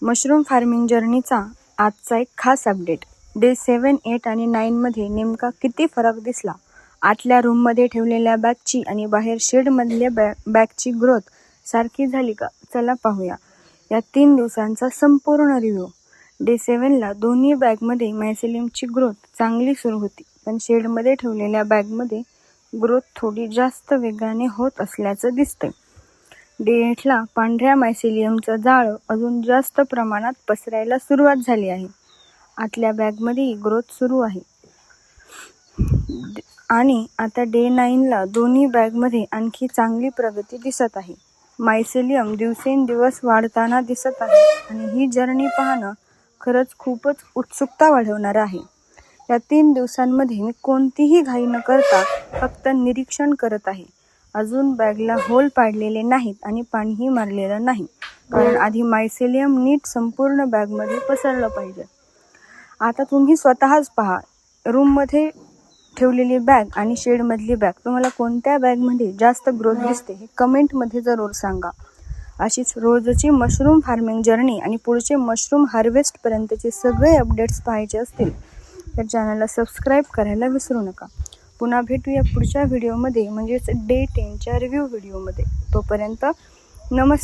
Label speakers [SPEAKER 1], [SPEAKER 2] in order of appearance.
[SPEAKER 1] Mushroom farming जर्नीचा आजचा एक खास अपडेट. डे 7, 8 आणि 9मध्ये नेमका किती फरक दिसला? आतल्या रूममध्ये ठेवलेल्या बॅगची आणि बाहेर शेडमधल्या बॅगची ग्रोथ सारखी झाली का? चला पाहूया या 3 दिवसांचा संपूर्ण रिव्ह्यू. डे 7ला दोन्ही बॅगमध्ये मायसेलियमची ग्रोथ चांगली सुरू होती, पण शेडमध्ये ठेवलेल्या बॅगमध्ये ग्रोथ थोडी जास्त वेगाने होत असल्याचं दिसतंय. डे 8ला पांढऱ्या मायसेलियमचं जाळं अजून जास्त प्रमाणात पसरायला सुरुवात झाली आहे. आतल्या बॅगमध्येही ग्रोथ सुरू आहे. आणि आता डे 9ला दोन्ही बॅगमध्ये आणखी चांगली प्रगती दिसत आहे. मायसेलियम दिवसेंदिवस वाढताना दिसत आहे आणि ही जर्नी पाहणं खरंच खूपच उत्सुकता वाढवणारं आहे. या 3 दिवसांमध्ये मी कोणतीही घाई न करता फक्त निरीक्षण करत आहे. अजून बॅगला होल पाडलेले नाहीत आणि पाणीही मारलेलं नाही, कारण आधी मायसेलियम नीट संपूर्ण बॅगमध्ये पसरलं पाहिजे. आता तुम्ही स्वतःच पहा, रूममध्ये ठेवलेली बॅग आणि शेडमधली बॅग, तुम्हाला कोणत्या बॅगमध्ये जास्त ग्रोथ दिसते हे कमेंटमध्ये जरूर सांगा. अशीच रोजची मशरूम फार्मिंग जर्नी आणि पुढचे मशरूम हार्वेस्टपर्यंतचे सगळे अपडेट्स पाहायचे असतील तर चॅनलला सबस्क्राईब करायला विसरू नका. पुन्हा भेटूया पुढच्या व्हिडिओमध्ये, म्हणजेच डे 10च्या रिव्ह्यू व्हिडिओमध्ये. तोपर्यंत नमस्कार.